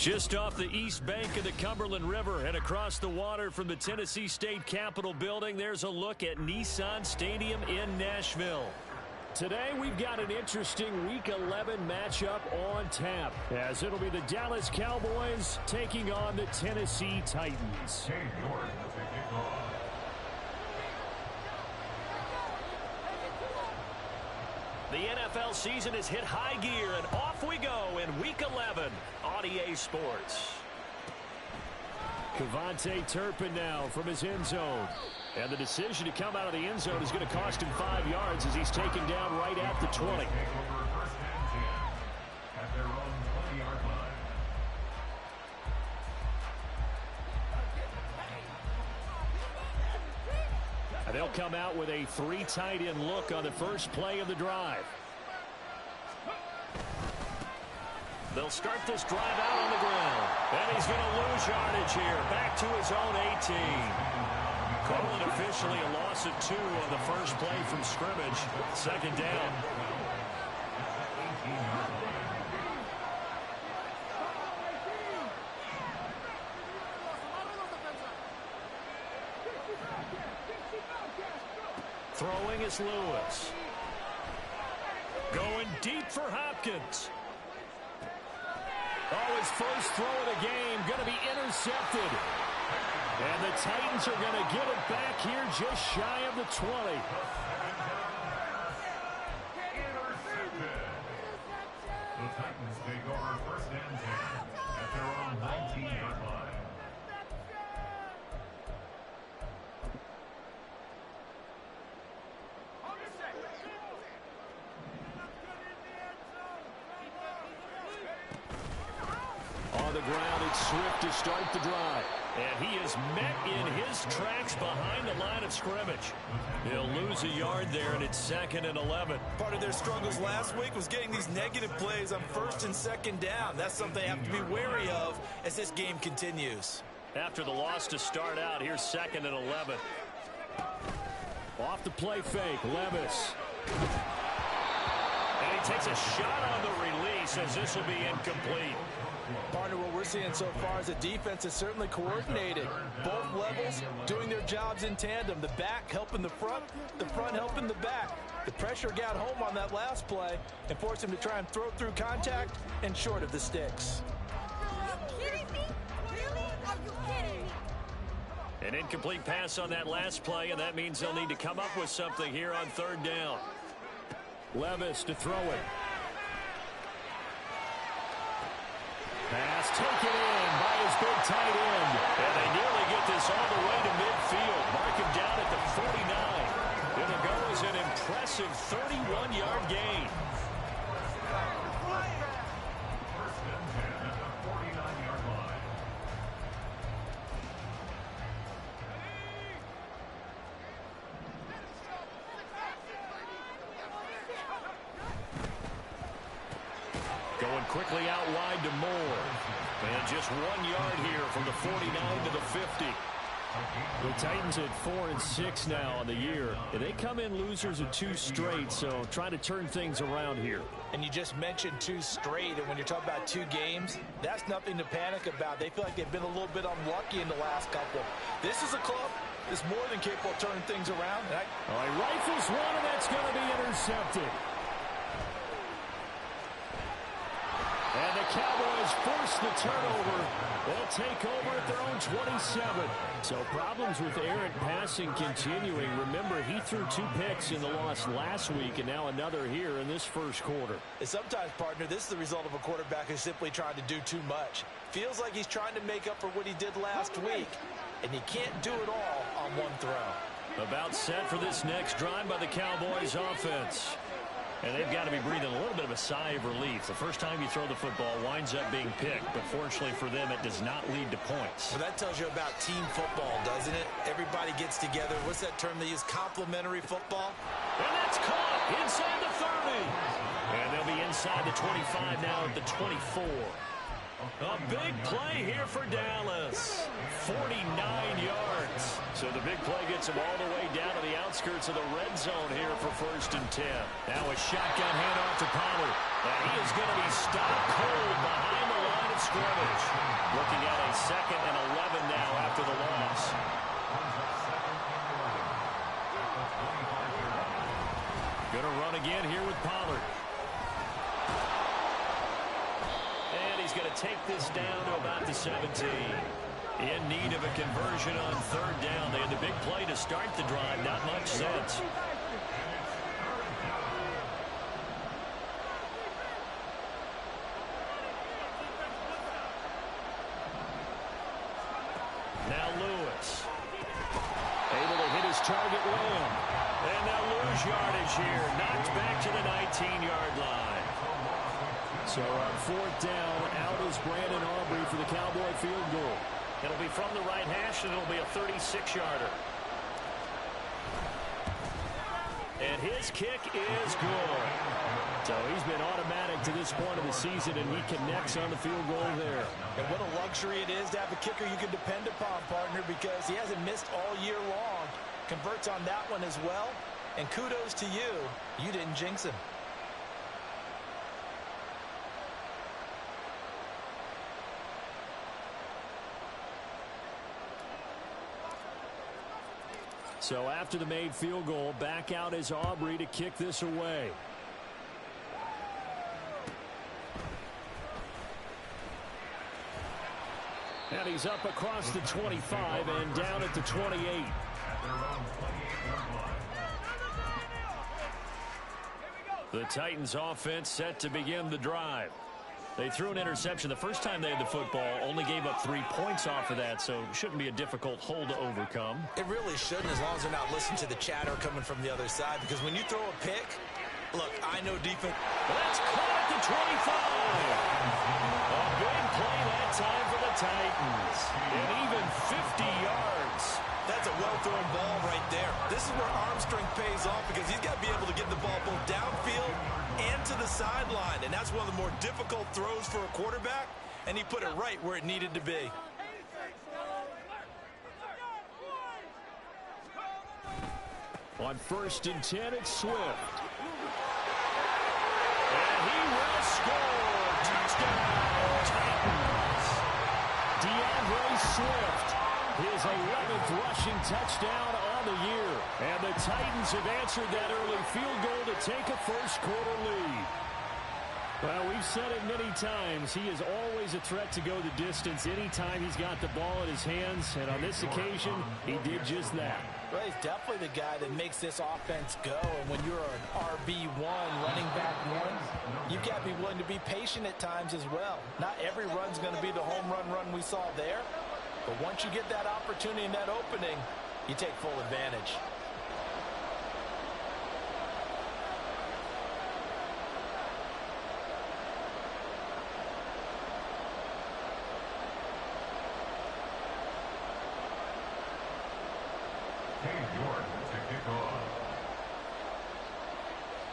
Just off the east bank of the Cumberland River and across the water from the Tennessee State Capitol building, there's a look at Nissan Stadium in Nashville. Today we've got an interesting Week 11 matchup on tap, as it'll be the Dallas Cowboys taking on the Tennessee Titans. The NFL season has hit high gear, and off we go in Week 11 on EA Sports. Cavante Turpin now from his end zone. And the decision to come out of the end zone is going to cost him 5 yards as he's taken down right at the 20. They'll come out with a 3 tight end look on the first play of the drive. They'll start this drive out on the ground. And he's going to lose yardage here. Back to his own 18. Call it officially a loss of 2 on the first play from scrimmage. Second down. Throwing is Lewis. Going deep for Hopkins. Oh, his first throw of the game going to be intercepted. And the Titans are going to get it back here just shy of the 20. The Titans take over first and 10 at their own 19-yard line. On the ground, it's Swift to start the drive. And he is met in his tracks behind the line of scrimmage. He'll lose a yard there, and it's 2nd and 11. Part of their struggles last week was getting these negative plays on 1st and 2nd down. That's something they have to be wary of as this game continues. After the loss to start out, here's 2nd and 11. Off the play fake, Levis. And he takes a shot on the release as this will be incomplete. Partner, what we're seeing so far is the defense is certainly coordinated. Both levels doing their jobs in tandem. The back helping the front helping the back. The pressure got home on that last play and forced him to try and throw through contact and short of the sticks. Are you kidding me? Really? Are you kidding me? An incomplete pass on that last play, and that means they'll need to come up with something here on 3rd down. Levis to throw it. Pass taken in by his big tight end. And they nearly get this all the way to midfield. Mark him down at the 49. It'll go as an impressive 31-yard gain. First and 10 at the 49-yard line. Going quickly out wide to Moore. And just 1 yard here from the 49 to the 50. The Titans at 4-6 now on the year. And they come in losers of 2 straight, so trying to turn things around here. And you just mentioned 2 straight, and when you're talking about 2 games, that's nothing to panic about. They feel like they've been a little bit unlucky in the last couple. This is a club that's more than capable of turning things around. He rifles one, and that's going to be intercepted. And the Cowboys force the turnover. They'll take over at their own 27. So problems with errant passing continuing. Remember, he threw 2 picks in the loss last week, and now another here in this first quarter. And sometimes, partner, this is the result of a quarterback who's simply trying to do too much. Feels like he's trying to make up for what he did last week, and he can't do it all on 1 throw. About set for this next drive by the Cowboys offense. And they've got to be breathing a little bit of a sigh of relief. The first time you throw the football winds up being picked, but fortunately for them, it does not lead to points. Well, that tells you about team football, doesn't it? Everybody gets together. What's that term they use? Complementary football? And that's caught inside the 30. And they'll be inside the 25 now at the 24. A big play here for Dallas. 49 yards. So the big play gets him all the way down to the outskirts of the red zone here for 1st and 10. Now a shotgun handoff to Pollard. And he is going to be stopped cold behind the line of scrimmage. Looking at a 2nd and 11 now after the loss. Going to run again here with Pollard. And he's going to take this down to about the 17. In need of a conversion on 3rd down. They had the big play to start the drive. Not much sense. Now Lewis. Able to hit his target well. And they'll lose yardage here. Knocked back to the 19-yard line. So on 4th down, out is Brandon Aubrey for the Cowboy field goal. It'll be from the right hash, and it'll be a 36-yarder. And his kick is good. So he's been automatic to this point of the season, and he connects on the field goal there. And what a luxury it is to have a kicker you can depend upon, partner, because he hasn't missed all year long. Converts on that one as well. And kudos to you. You didn't jinx him. So after the made field goal, back out is Aubrey to kick this away. And he's up across the 25 and down at the 28. The Titans offense set to begin the drive. They threw an interception the first time they had the football, only gave up 3 points off of that, so it shouldn't be a difficult hole to overcome. It really shouldn't, as long as they're not listening to the chatter coming from the other side, because when you throw a pick, look, I know defense. That's caught at the 25. A big play that time for the Titans. And even 50 yards. That's a well-thrown ball right there. This is where arm strength pays off, because he's got to be able to get the ball both downfield and to the sideline. And that's one of the more difficult throws for a quarterback, and he put it right where it needed to be. On 1st and 10, it's Swift. And he will score. Touchdown, Titans. DeAndre Swift, his 11th rushing touchdown on the year. And the Titans have answered that early field goal to take a first-quarter lead. Well, we've said it many times. He is always a threat to go the distance anytime he's got the ball in his hands. And on this occasion, he did just that. Well, he's definitely the guy that makes this offense go. And when you're an RB1, running back one, you've got to be willing to be patient at times as well. Not every run's going to be the home run we saw there. But once you get that opportunity and that opening, you take full advantage.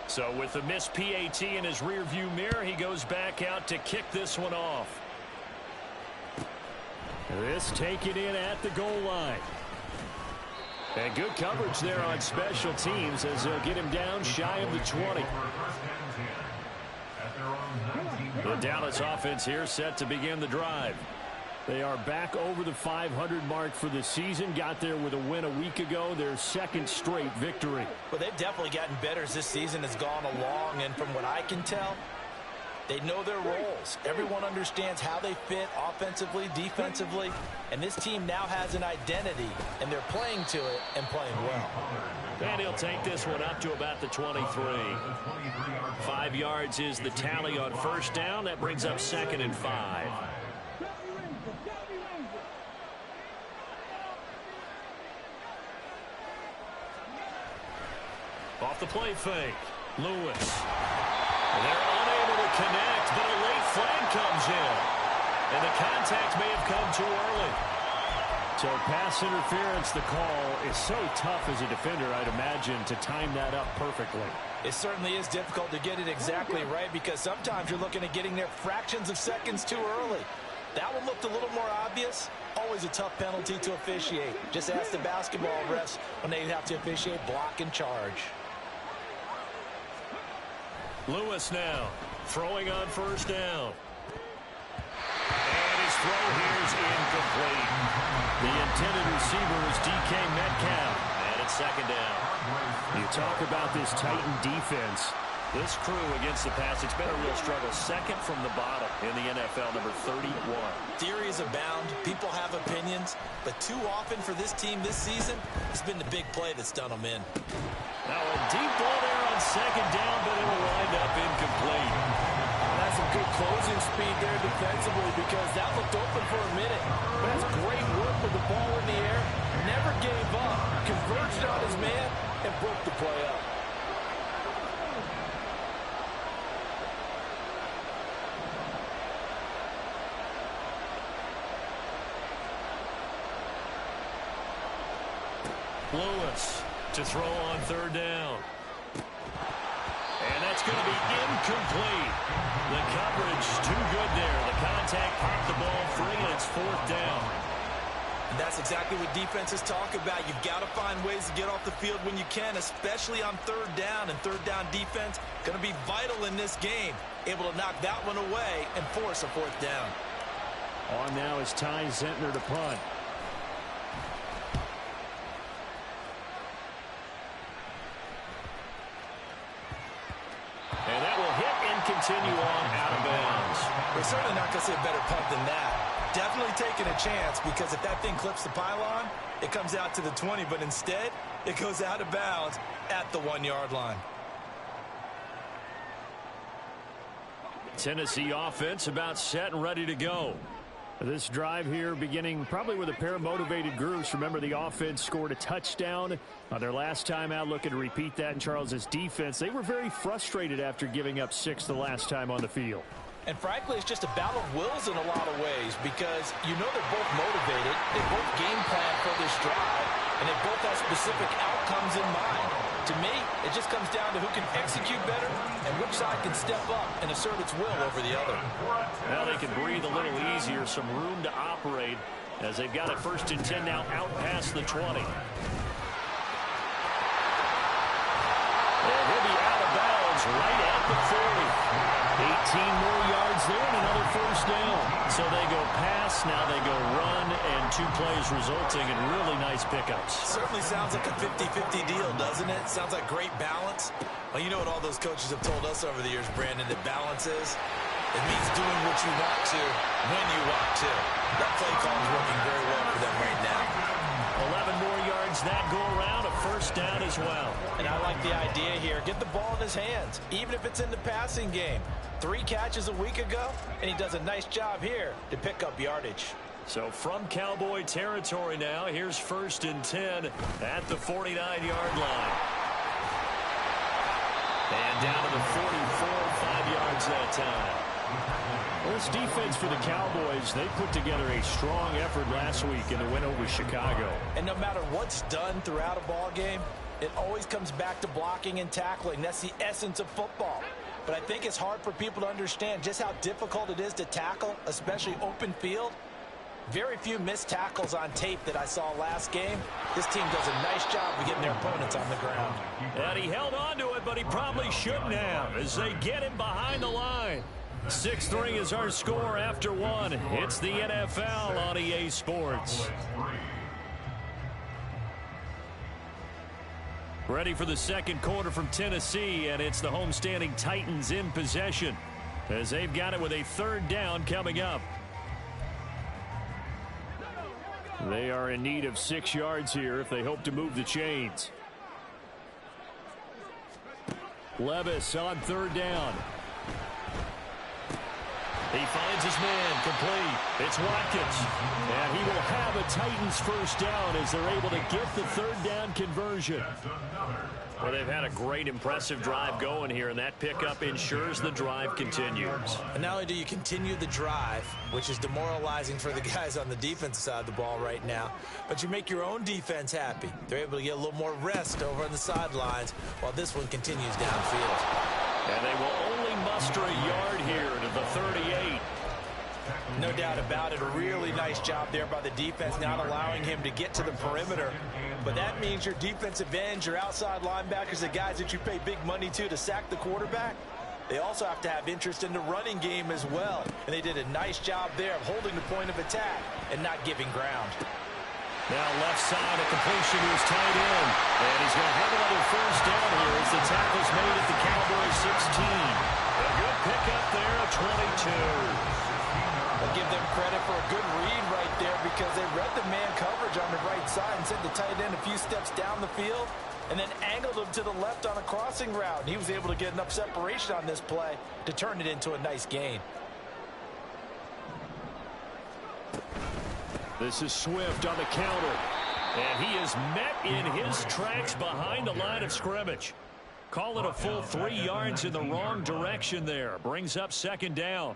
So with the missed PAT in his rearview mirror, he goes back out to kick this one off. This taken in at the goal line. And good coverage there on special teams as they'll get him down shy of the 20. The Dallas offense here set to begin the drive. They are back over the 500 mark for the season. Got there with a win a week ago, their 2nd straight victory. Well, they've definitely gotten better as this season has gone along, and from what I can tell, they know their roles. Everyone understands how they fit offensively, defensively, and this team now has an identity, and they're playing to it and playing well. And he'll take this one up to about the 23. 5 yards is the tally on 1st down. That brings up 2nd and 5. Off the play fake. Lewis. And they're unable to connect, but a late flag comes in. And the contact may have come too early. So pass interference, the call is so tough as a defender, I'd imagine, to time that up perfectly. It certainly is difficult to get it exactly right, because sometimes you're looking at getting there fractions of seconds too early. That one looked a little more obvious. Always a tough penalty to officiate. Just ask the basketball refs when they have to officiate block and charge. Lewis now throwing on 1st down. throw here is incomplete. The intended receiver is DK Metcalf, and it's second down. You talk about this Titan defense. This crew against the pass, it's been a real struggle. Second from the bottom in the NFL, number 31. Theories abound. People have opinions. But too often for this team this season, it's been the big play that's done them in. Now a deep ball there on second down, but it'll wind up incomplete. That's some good closing speed there defensively because that looked open for a minute. But that's great work with the ball in the air. Never gave up. Converged on his man and broke the play up. Lewis to throw on third down. And that's going to be incomplete. The coverage too good there. The contact popped the ball free, and it's fourth down. And that's exactly what defenses talk about. You've got to find ways to get off the field when you can, especially on third down. And third down defense going to be vital in this game. Able to knock that one away and force a fourth down. On now is Ty Zentner to punt. And that will hit and continue on out of bounds. We're certainly not going to see a better punt than that. Definitely taking a chance because if that thing clips the pylon, it comes out to the 20. But instead, it goes out of bounds at the 1-yard line. Tennessee offense about set and ready to go. This drive here beginning probably with a pair of motivated groups. Remember, the offense scored a touchdown on their last time out. Looking to repeat that in Charles's defense. They were very frustrated after giving up 6 the last time on the field. And frankly, it's just a battle of wills in a lot of ways because you know they're both motivated. They both game plan for this drive, and they both have specific outcomes in mind. To me, it just comes down to who can execute better and which side can step up and assert its will over the other. Now they can breathe a little easier, some room to operate as they've got a 1st and 10 now out past the 20. And he'll be out of bounds right at the 40. 18 more yards there and another 1st down. So they go pass, now they go run, and 2 plays resulting in really nice pickups. Certainly sounds like a 50-50 deal, doesn't it? Sounds like great balance. Well, you know what all those coaches have told us over the years, Brandon, that balance is? It means doing what you want to when you want to. That play call is working very well for them right now. 11 more yards that go around, a 1st down as well. And I like the idea here. Get the ball in his hands, even if it's in the passing game. 3 catches a week ago, and he does a nice job here to pick up yardage. So from Cowboy territory now, here's 1st and 10 at the 49-yard line. And down to the 44, 5 yards that time. Well, this defense for the Cowboys, they put together a strong effort last week in the win over Chicago. And no matter what's done throughout a ball game, it always comes back to blocking and tackling. That's the essence of football. But I think it's hard for people to understand just how difficult it is to tackle, especially open field. Very few missed tackles on tape that I saw last game. This team does a nice job of getting their opponents on the ground. And he held on to it, but he probably shouldn't have as they get him behind the line. 6-3 is our score after 1. It's the NFL on EA Sports. Ready for the second quarter from Tennessee, and it's the homestanding Titans in possession as they've got it with a 3rd down coming up. They are in need of 6 yards here if they hope to move the chains. Levis on 3rd down. He finds his man complete. It's Watkins. And he will have a Titans 1st down as they're able to get the 3rd down conversion. Well, they've had a great, impressive drive going here, and that pickup ensures the drive continues. And not only do you continue the drive, which is demoralizing for the guys on the defensive side of the ball right now, but you make your own defense happy. They're able to get a little more rest over on the sidelines while this one continues downfield. And they will only muster a yard here to the 38. No doubt about it. A really nice job there by the defense, not allowing him to get to the perimeter. But that means your defensive ends, your outside linebackers, the guys that you pay big money to sack the quarterback, They also have to have interest in the running game as well. And they did a nice job there of holding the point of attack and not giving ground. Now left side, a completion to his tight end. And he's going to have another first down here as the tackle's made at the Cowboys 16. A good pickup there, a 22. I'll give them credit for a good read right there because they read the man coverage on the right side and sent the tight end a few steps down the field and then angled him to the left on a crossing route. He was able to get enough separation on this play to turn it into a nice gain. This is Swift on the counter. And he is met in his tracks behind the line of scrimmage. Call it a full 3 yards in the wrong direction there. Brings up second down.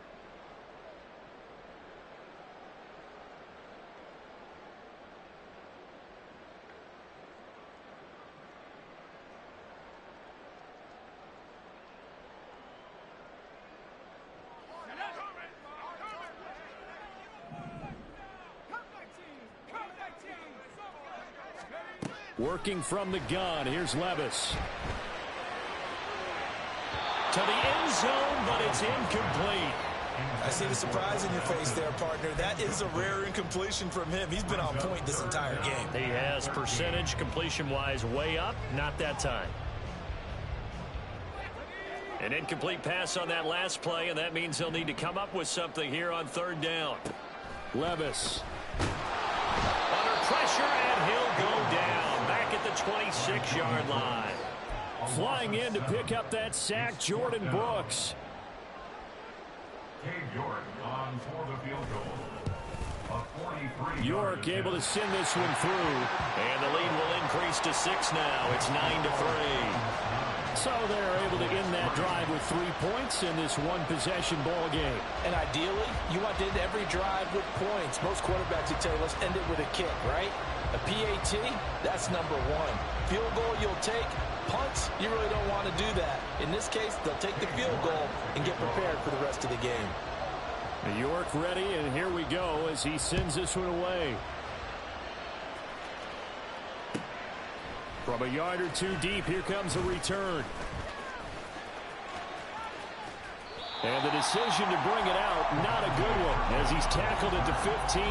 Working from the gun, here's Levis. To the end zone, but it's incomplete. I see the surprise in your face there, partner. That is a rare incompletion from him. He's been on point this entire game. He has percentage completion-wise way up, not that time. An incomplete pass on that last play, and that means they'll need to come up with something here on third down. Levis. Under pressure, and he'll go down. Back at the 26-yard line. Flying in to pick up that sack, Jordan Brooks. York on for the field goal. York able to send this one through. And the lead will increase to 6 now. It's 9-3. So they're able to end that drive with 3 points in this one-possession ball game. And ideally, you want to end every drive with points. Most quarterbacks would tell you, let's end it with a kick, right? A PAT, that's number 1. Field goal you'll take. Punts, you really don't want to do that. In this case, they'll take the field goal and get prepared for the rest of the game. York ready, and here we go as he sends this one away. From a yard or two deep, here comes a return. And the decision to bring it out, not a good one, as he's tackled at the 15.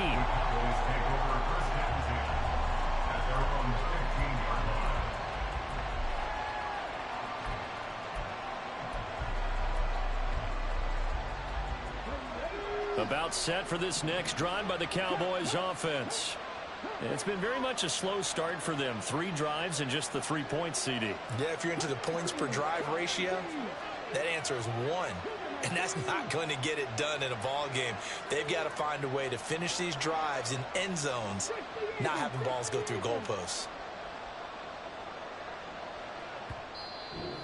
About set for this next drive by the Cowboys offense. It's been very much a slow start for them. 3 drives and just the 3 points, CD. Yeah, if you're into the points per drive ratio, that answer is 1. And that's not going to get it done in a ball game. They've got to find a way to finish these drives in end zones, not having balls go through goalposts.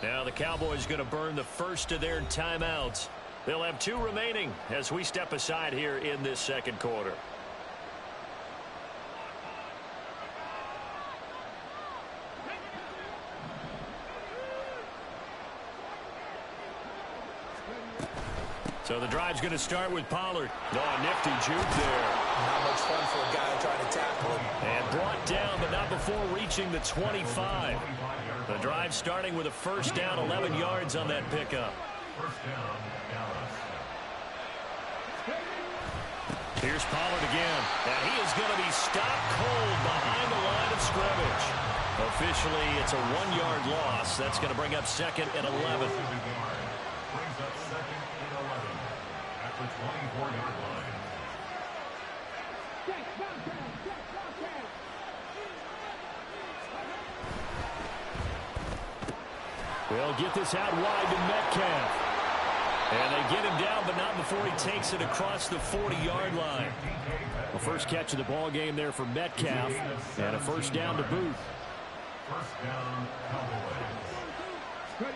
Now the Cowboys going to burn the first of their timeouts. They'll have 2 remaining as we step aside here in this second quarter. So the drive's going to start with Pollard. Oh, nifty juke there. Not much fun for a guy trying to tackle him. And brought down, but not before reaching the 25. The drive starting with a first down, 11 yards on that pickup. First down, Dallas. Here's Pollard again. And he is going to be stopped cold behind the line of scrimmage. Officially, it's a 1-yard loss. That's going to bring up second and 11. Brings up second and 11 at the 24-yard line. They'll get this out wide to Metcalf. And they get him down, but not before he takes it across the 40-yard line. The first catch of the ball game there for Metcalf, and a first down to boot. First down, Cowboys.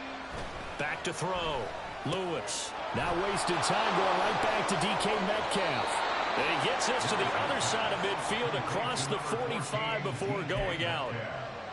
Back to throw. Lewis. Now wasting time going right back to DK Metcalf. And he gets this to the other side of midfield across the 45 before going out.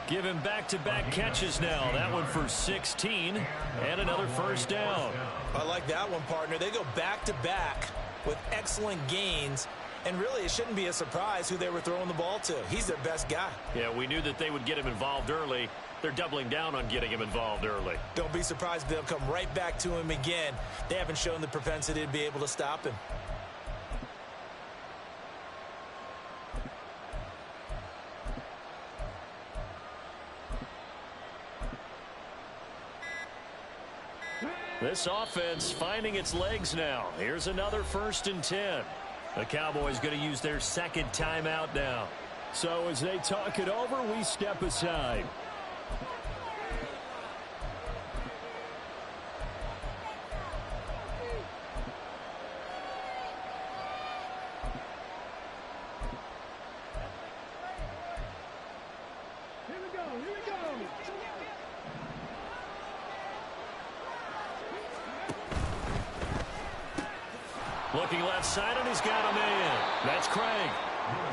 Give him back-to-back catches now. That one for 16 and another first down. I like that one, partner. They go back-to-back with excellent gains And really, it shouldn't be a surprise who they were throwing the ball to. He's their best guy. Yeah, we knew that they would get him involved early. They're doubling down on getting him involved early. Don't be surprised if they'll come right back to him again. They haven't shown the propensity to be able to stop him. This offense finding its legs now. Here's another 1st and 10. The Cowboys going to use their second timeout now. So as they talk it over, we step aside. Looking left side, and he's got a man. That's Craig.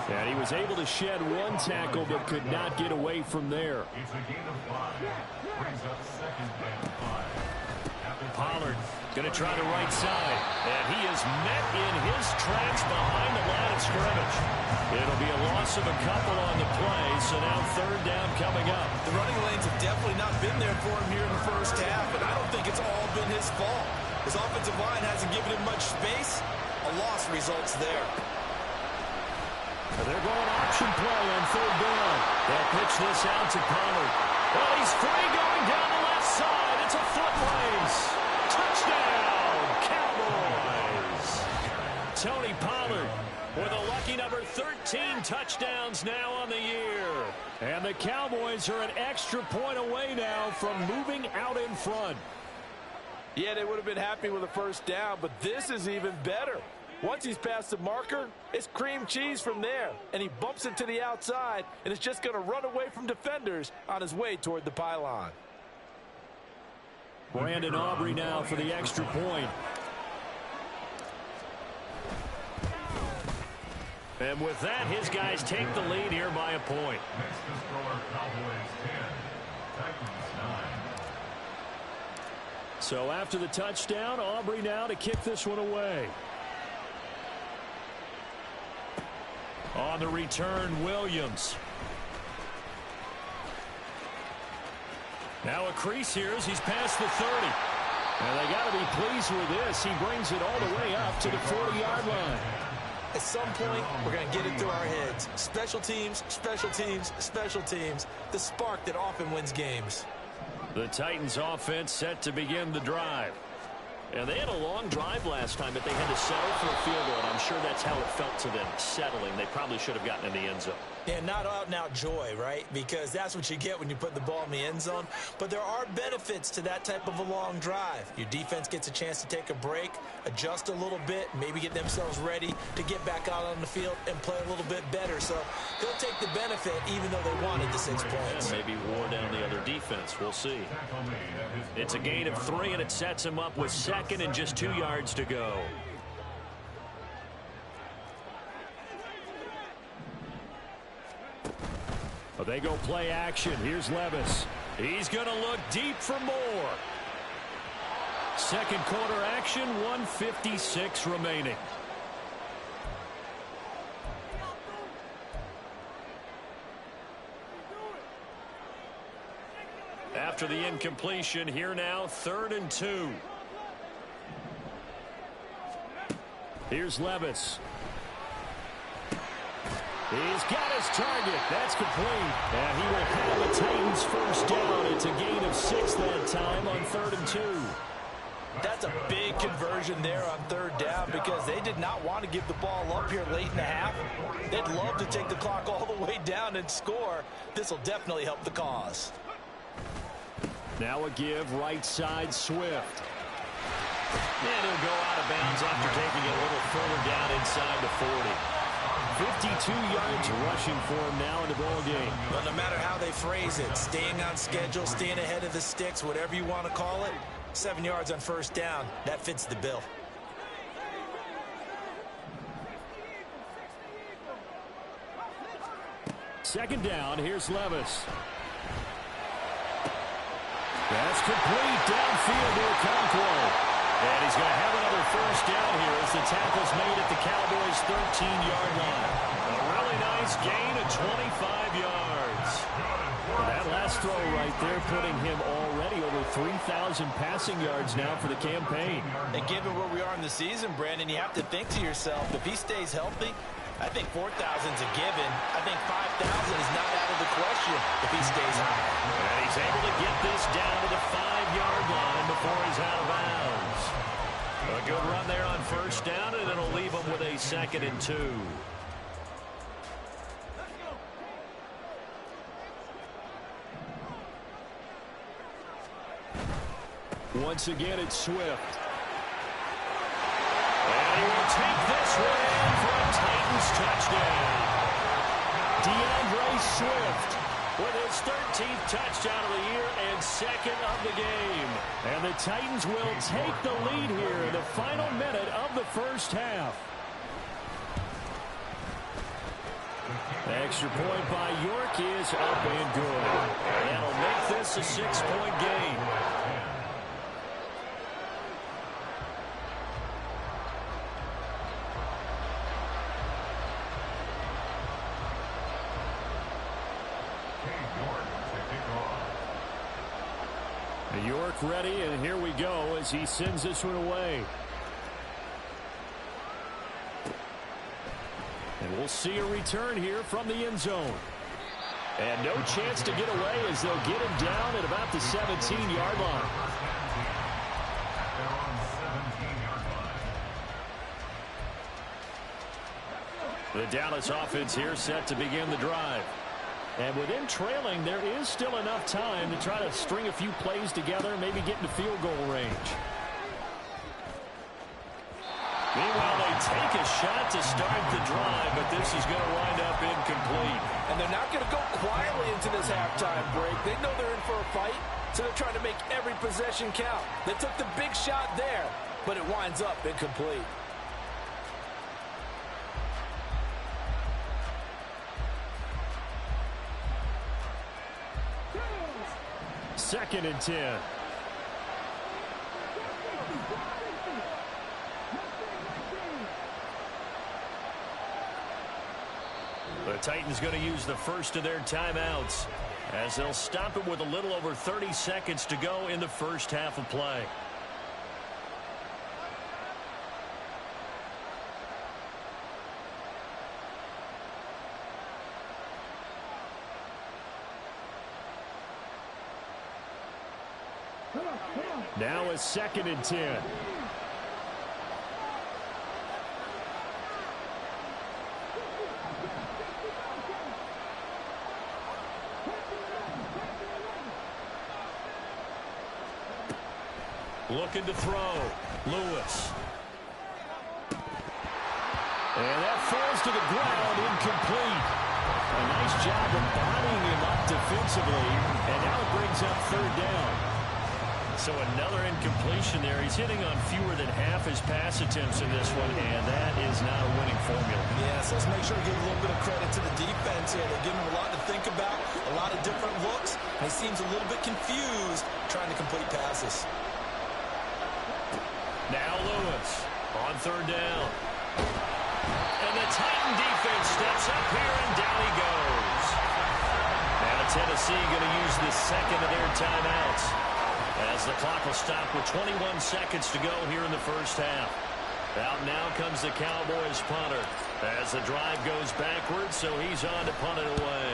And he was able to shed one tackle, but could not get away from there. It's a gain of 5. Brings up 2nd and 5. Pollard going to try the right side. And he is met in his tracks behind the line of scrimmage. It'll be a loss of a couple on the play, so now 3rd down coming up. The running lanes have definitely not been there for him here in the first half, and I don't think it's all been his fault. His offensive line hasn't given him much space. A loss results there. They're going option play on 3rd down. They'll pitch this out to Pollard. Well, he's free going down the left side. It's a foot race. Touchdown, Cowboys. Tony Pollard with a lucky number 13 touchdowns now on the year. And the Cowboys are an extra point away now from moving out in front. Yeah, they would have been happy with a 1st down, but this is even better. Once he's past the marker, it's cream cheese from there. And he bumps it to the outside, and it's just going to run away from defenders on his way toward the pylon. Brandon Aubrey now for the extra point. And with that, his guys take the lead here by a point. Next to score, Cowboys 10. Titans 9. So after the touchdown, Aubrey now to kick this one away. On the return, Williams. Now a crease here as he's past the 30. And they got to be pleased with this. He brings it all the way up to the 40-yard line. At some point, we're going to get it through our heads. Special teams, special teams, special teams. The spark that often wins games. The Titans offense set to begin the drive. And they had a long drive last time, but they had to settle for a field goal. And I'm sure that's how it felt to them, settling. They probably should have gotten in the end zone. Yeah, not out-and-out joy, right? Because that's what you get when you put the ball in the end zone. But there are benefits to that type of a long drive. Your defense gets a chance to take a break, adjust a little bit, maybe get themselves ready to get back out on the field and play a little bit better. So they'll take the benefit even though they wanted the 6 points. Yeah, maybe wore down the other defense. We'll see. It's a gain of 3, and it sets him up with 2nd and just 2 yards to go. But they go play action. Here's Levis. He's going to look deep for more. 2nd quarter action, 1:56 remaining. After the incompletion, here now, 3rd and 2. Here's Levis. He's got his target. That's complete. And he will have the Titans first down. It's a gain of 6 that time on 3rd and 2. That's a big conversion there on 3rd down because they did not want to give the ball up here late in the half. They'd love to take the clock all the way down and score. This will definitely help the cause. Now a give right side Swift. And he'll go out of bounds after taking it a little further down inside the 40. 52 yards rushing for him now in the ball game. But no matter how they phrase it, staying on schedule, staying ahead of the sticks, whatever you want to call it, 7 yards on 1st down, that fits the bill. Second down, here's Levis. That's complete downfield to Okonkwo. And he's going to have another first down here as the tackle's made at the Cowboys' 13-yard line. A really nice gain of 25 yards. That last throw right there putting him already over 3,000 passing yards now for the campaign. And given where we are in the season, Brandon, you have to think to yourself, if he stays healthy, I think 4,000's a given. I think 5,000 is not out of the question if he stays high. And he's able to get this down to the 5-yard line before he's out of bounds. A good run there on first down, and it'll leave him with a 2nd and 2. Once again, it's Swift. And he will take this one in for a Titans touchdown. DeAndre Swift with his 13th touchdown of the year and 2nd of the game. And the Titans will take the lead here in the final minute of the first half. The extra point by York is up and good. And that'll make this a 6-point game. York ready, and here we go as he sends this one away. And we'll see a return here from the end zone. And no chance to get away as they'll get him down at about the 17-yard line. The Dallas offense here set to begin the drive. And with him trailing, there is still enough time to try to string a few plays together, maybe get into field goal range. Meanwhile, they take a shot to start the drive, but this is going to wind up incomplete. And they're not going to go quietly into this halftime break. They know they're in for a fight, so they're trying to make every possession count. They took the big shot there, but it winds up incomplete. 2nd and 10. The Titans going to use the first of their timeouts as they'll stop it with a little over 30 seconds to go in the first half of play. Now a 2nd and 10. Looking to throw. Lewis. And that falls to the ground, incomplete. A nice job of bodying him up defensively, and now it brings up 3rd down. So another incompletion there. He's hitting on fewer than half his pass attempts in this one, and that is not a winning formula. Yes, let's make sure to give a little bit of credit to the defense here. They're giving him a lot to think about, a lot of different looks, and he seems a little bit confused trying to complete passes. Now Lewis on 3rd down. And the Titan defense steps up here, and down he goes. Now Tennessee going to use the 2nd of their timeouts, as the clock will stop with 21 seconds to go here in the first half. Out now comes the Cowboys punter as the drive goes backwards, so he's on to punt it away.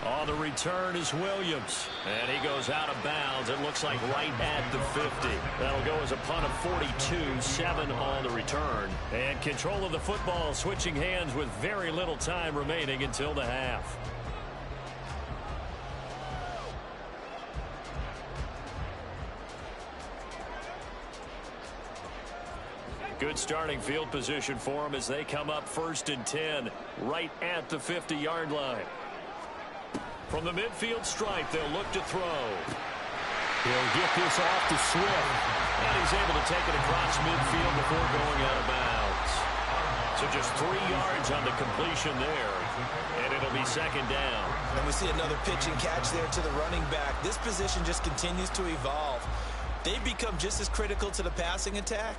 On the return is Williams, and he goes out of bounds. It looks like right at the 50. That'll go as a punt of 42, 7 on the return. And control of the football switching hands with very little time remaining until the half. Good starting field position for them as they come up 1st and 10, right at the 50-yard line. From the midfield stripe, they'll look to throw. He'll get this off to Swift. And he's able to take it across midfield before going out of bounds. So just 3 yards on the completion there, and it'll be second down. And we see another pitch and catch there to the running back. This position just continues to evolve. They've become just as critical to the passing attack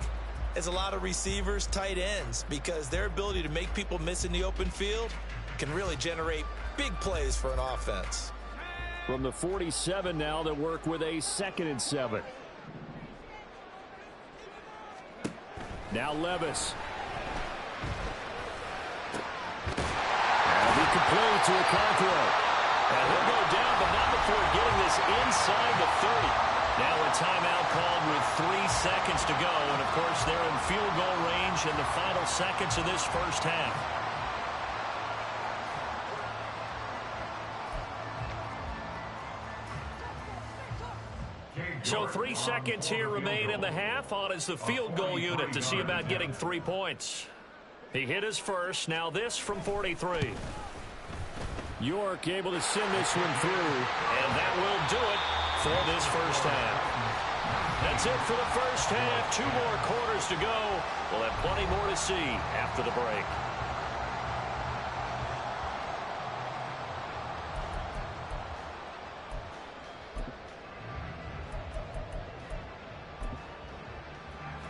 as a lot of receivers, tight ends, because their ability to make people miss in the open field can really generate big plays for an offense. From the 47 now, they work with a 2nd and 7. Now Levis. Be complete to Okonkwo. And he'll go down, but not before getting this inside the 30. Now a timeout called with 3 seconds to go. And, of course, they're in field goal range in the final seconds of this first half. So 3 seconds here remain in the half. On is the field goal unit to see about getting 3 points. He hit his first. Now this from 43. York able to send this one through. And that will do it for this first half. That's it for the first half. 2 more quarters to go. We'll have plenty more to see after the break.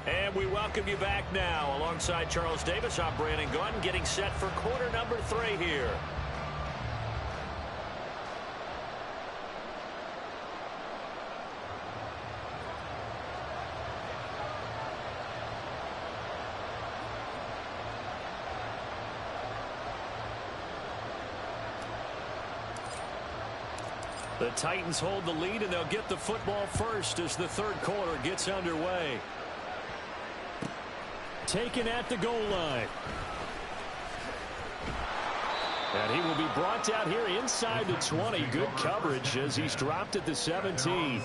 And we welcome you back now. Alongside Charles Davis, I'm Brandon Gunn, getting set for quarter number 3 here. The Titans hold the lead, and they'll get the football first as the third quarter gets underway. Taken at the goal line. And he will be brought down here inside the 20. Good coverage as he's dropped at the 17.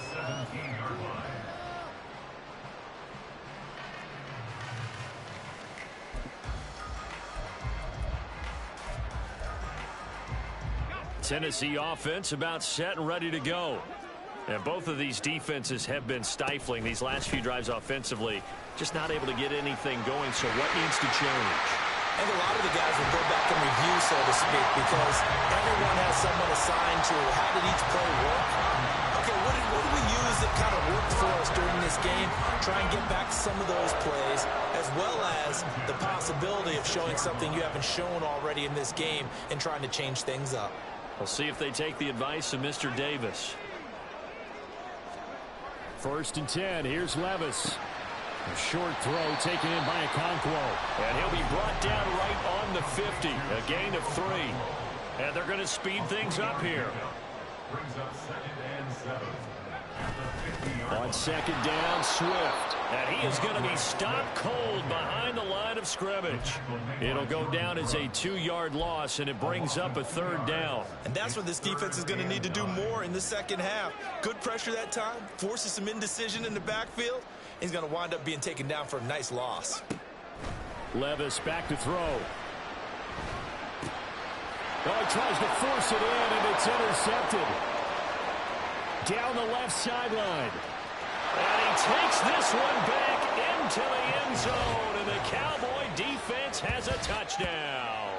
Tennessee offense about set and ready to go. And both of these defenses have been stifling these last few drives offensively. Just not able to get anything going, so what needs to change? And a lot of the guys will go back and review, so to speak, because everyone has someone assigned to how did each play work. Okay, what did we use that kind of worked for us during this game? Try and get back some of those plays, as well as the possibility of showing something you haven't shown already in this game and trying to change things up. We'll see if they take the advice of Mr. Davis. 1st and 10. Here's Levis. A short throw taken in by Okonkwo. And he'll be brought down right on the 50. A gain of 3. And they're going to speed things up here. Brings up 2nd and 7. On 2nd down, Swift. And he is going to be stopped cold behind the line of scrimmage. It'll go down as a 2-yard loss, and it brings up a 3rd down. And that's what this defense is going to need to do more in the second half. Good pressure that time, forces some indecision in the backfield. He's going to wind up being taken down for a nice loss. Levis back to throw. Oh, he tries to force it in, and it's intercepted. Down the left sideline. And he takes this one back into the end zone, and the Cowboy defense has a touchdown.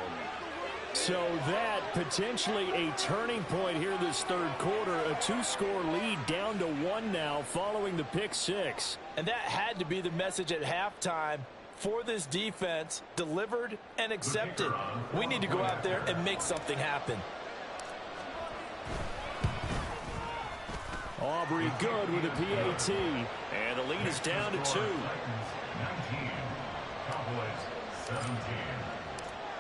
So that potentially a turning point here this third quarter. A 2-score lead down to 1 now following the pick 6. And that had to be the message at halftime for this defense. Delivered and accepted. We need to go out there and make something happen. Aubrey good with a PAT. And the lead is down to 2. 19. Cowboys 17.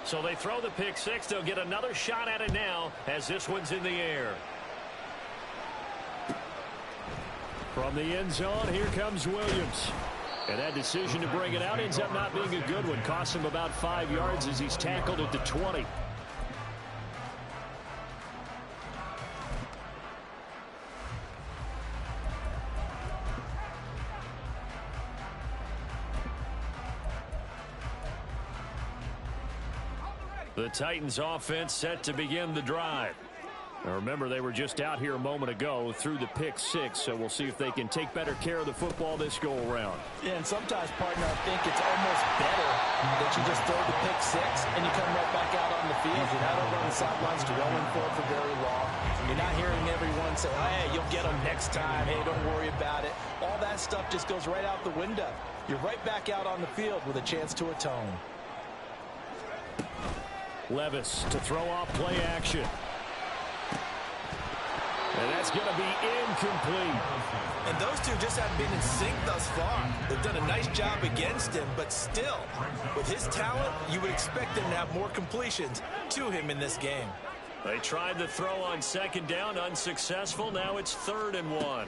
So they throw the pick 6. They'll get another shot at it now as this one's in the air. From the end zone, here comes Williams. And that decision to bring it out ends up not being a good one. Costs him about 5 yards as he's tackled at the 20. The Titans offense set to begin the drive. Now remember, they were just out here a moment ago through the pick six, so we'll see if they can take better care of the football this go-around. Yeah, and sometimes, partner, I think it's almost better that you just throw the pick six and you come right back out on the field. You're not over on the sidelines dwelling for it for very long. You're not hearing everyone say, hey, you'll get them next time. Hey, don't worry about it. All that stuff just goes right out the window. You're right back out on the field with a chance to atone. Levis to throw off play action. And that's going to be incomplete. And those two just haven't been in sync thus far. They've done a nice job against him, but still, with his talent, you would expect them to have more completions to him in this game. They tried the throw on second down, unsuccessful. Now it's 3rd and 1.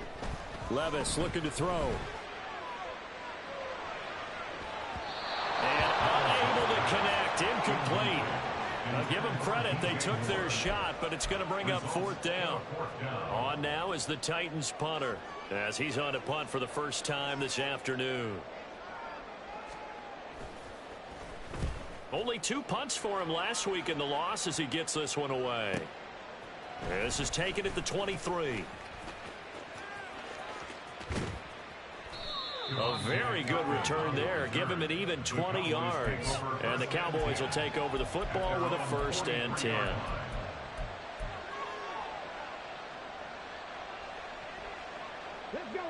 Levis looking to throw. And unable to connect, incomplete. Now give them credit, they took their shot, but it's going to bring up 4th down. On now is the Titans punter, as he's on to punt for the first time this afternoon. Only 2 punts for him last week in the loss as he gets this one away. This is taken at the 23. A very good return there. Give him an even 20 yards. And the Cowboys will take over the football with a 1st and 10.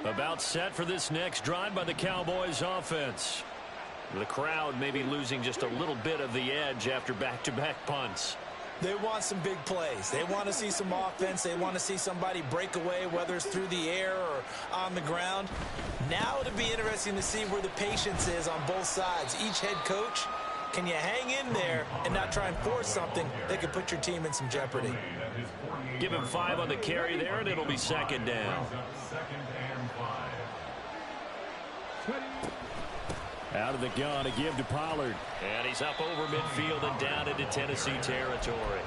About set for this next drive by the Cowboys offense. The crowd maybe losing just a little bit of the edge after back-to-back punts. They want some big plays. They want to see some offense. They want to see somebody break away, whether it's through the air or on the ground. Now it'll be interesting to see where the patience is on both sides. Each head coach, can you hang in there and not try and force something that could put your team in some jeopardy? Give him 5 on the carry there, and it'll be 2nd down. Out of the gun to give to Pollard. And he's up over midfield and down into Tennessee territory.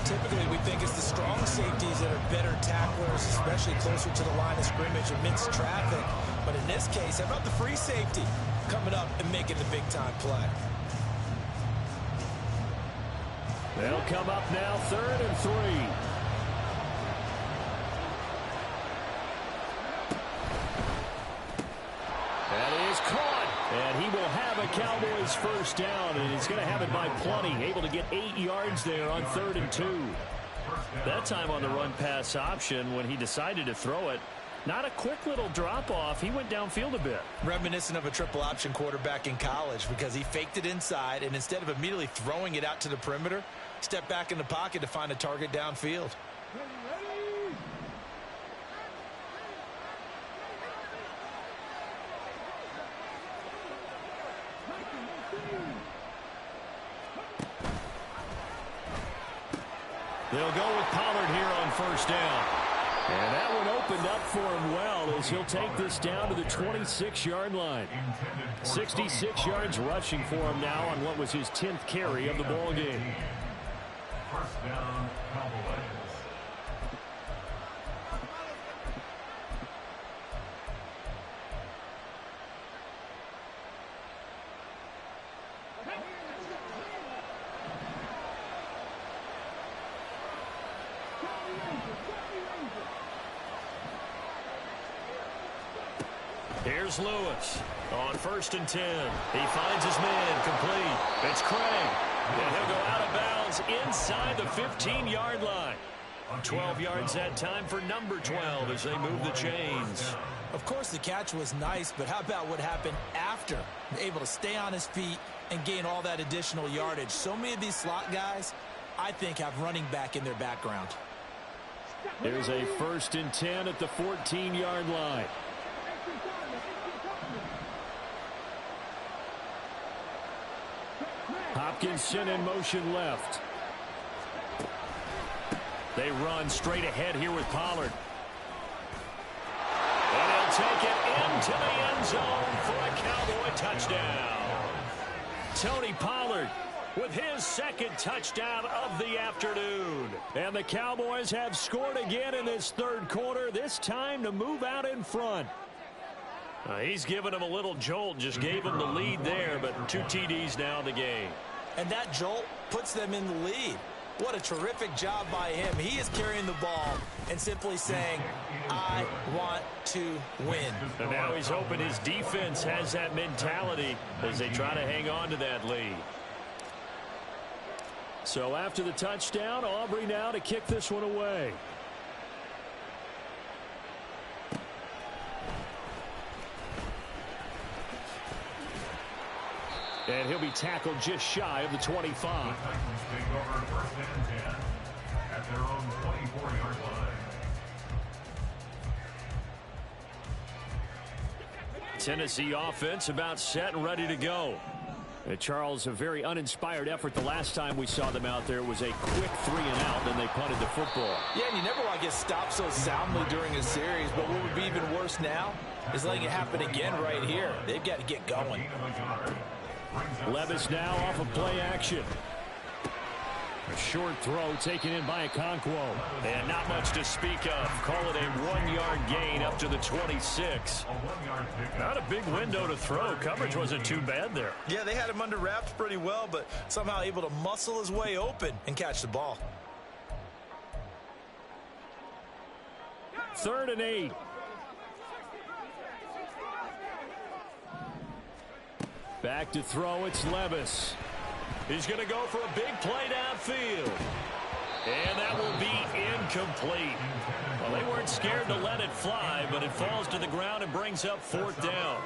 Typically, we think it's the strong safeties that are better tacklers, especially closer to the line of scrimmage amidst traffic. But in this case, how about the free safety coming up and making the big-time play? They'll come up now 3rd and 3. That is caught. And he will have a Cowboys 1st down, and he's going to have it by plenty. Able to get 8 yards there on 3rd and 2. That time on the run-pass option when he decided to throw it. Not a quick little drop-off. He went downfield a bit. Reminiscent of a triple-option quarterback in college because he faked it inside, and instead of immediately throwing it out to the perimeter, stepped back in the pocket to find a target downfield. They'll go with Pollard here on 1st down. And that one opened up for him well as he'll take this down to the 26-yard line. 66 yards rushing for him now on what was his 10th carry of the ball game. 1st down, Cowboys. Here's Lewis on 1st and 10. He finds his man complete. It's Craig. And he'll go out of bounds inside the 15-yard line. 12 yards that time for number 12 as they move the chains. Of course, the catch was nice, but how about what happened after? Able to stay on his feet and gain all that additional yardage. So many of these slot guys, I think, have running back in their background. There's a 1st and 10 at the 14-yard line. Hopkinson in motion left. They run straight ahead here with Pollard. And he'll take it into the end zone for a Cowboy touchdown. Tony Pollard with his 2nd touchdown of the afternoon. And the Cowboys have scored again in this 3rd quarter, this time to move out in front. He's given him a little jolt, just gave him the lead there, but 2 TDs now in the game. And that jolt puts them in the lead. What a terrific job by him. He is carrying the ball and simply saying, I want to win. And now he's hoping his defense has that mentality as they try to hang on to that lead. So after the touchdown, Aubrey now to kick this one away. And he'll be tackled just shy of the 25. The Titans take over first and 10 at their own 24-yard line. Tennessee offense about set and ready to go. And Charles, a very uninspired effort the last time we saw them out there. It was a quick 3 and out, then they punted the football. Yeah, and you never want to get stopped so soundly during a series, but what would be even worse now is letting it happen again right here. They've got to get going. Levis now off of play action. A short throw taken in by Okonkwo. And not much to speak of. Call it a 1-yard gain up to the 26. Not a big window to throw. Coverage wasn't too bad there. Yeah, they had him under wraps pretty well, but somehow able to muscle his way open and catch the ball. 3rd and 8. Back to throw, it's Levis. He's going to go for a big play downfield. And that will be incomplete. Well, they weren't scared to let it fly, but it falls to the ground and brings up 4th down.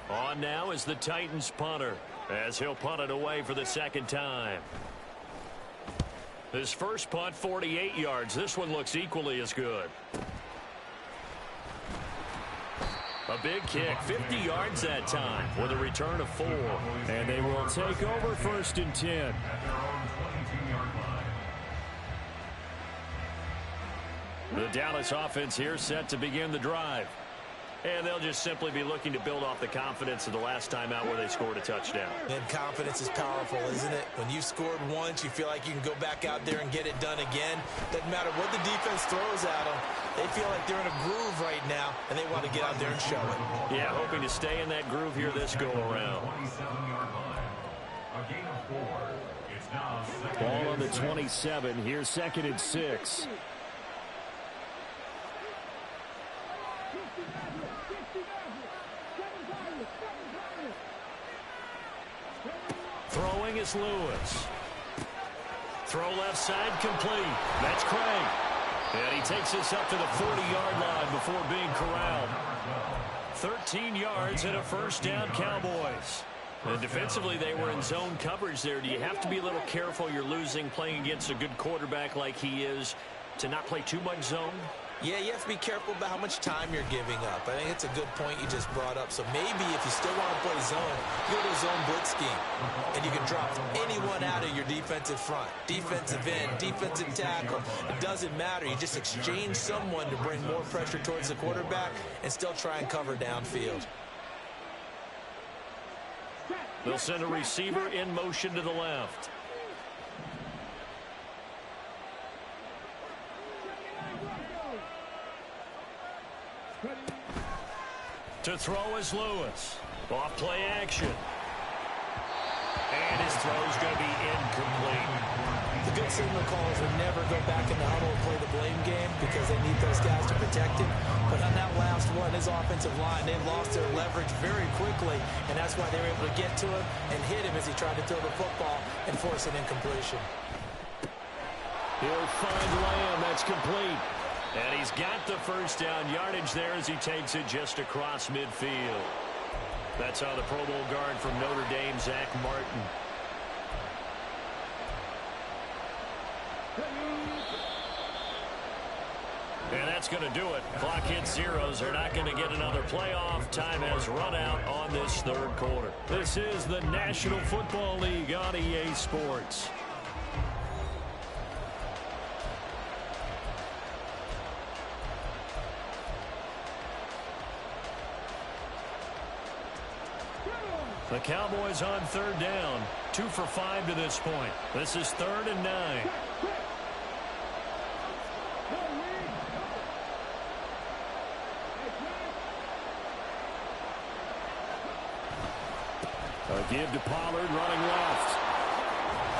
On now is the Titans punter, as he'll punt it away for the 2nd time. His first punt, 48 yards. This one looks equally as good. A big kick, 50 yards that time with a return of 4. And they will take over 1st and 10. The Dallas offense here set to begin the drive. And they'll just simply be looking to build off the confidence of the last time out where they scored a touchdown. And confidence is powerful, isn't it? When you've scored once, you feel like you can go back out there and get it done again. Doesn't matter what the defense throws at them. They feel like they're in a groove right now, and they want to get out there and show it. Yeah, hoping to stay in that groove here this go-around. Ball on the 27. Here's 2nd and 6. Throwing is Lewis. Throw left side complete. That's Craig. And he takes this up to the 40-yard line before being corralled. 13 yards and a 1st down, Cowboys. And defensively, they were in zone coverage there. Do you have to be a little careful? You're losing playing against a good quarterback like he is to not play too much zone? Yeah, you have to be careful about how much time you're giving up. I think it's a good point you just brought up. So maybe if you still want to play zone, you go to a zone blitz scheme. And you can drop anyone out of your defensive front. Defensive end, defensive tackle. It doesn't matter. You just exchange someone to bring more pressure towards the quarterback and still try and cover downfield. They'll send a receiver in motion to the left. To throw is Lewis. Off play action. And his throw's going to be incomplete. The good signal callers would never go back in the huddle and play the blame game because they need those guys to protect him. But on that last one, his offensive line, they lost their leverage very quickly, and that's why they were able to get to him and hit him as he tried to throw the football and force an incompletion. He'll find Lamb. That's complete. And he's got the 1st down yardage there as he takes it just across midfield. That's how the Pro Bowl guard from Notre Dame, Zach Martin. And that's going to do it. Clock hits zeros. They're not going to get another playoff. Time has run out on this 3rd quarter. This is the National Football League on EA Sports. The Cowboys on 3rd down. 2 for 5 to this point. This is 3rd and 9. A give to Pollard running left.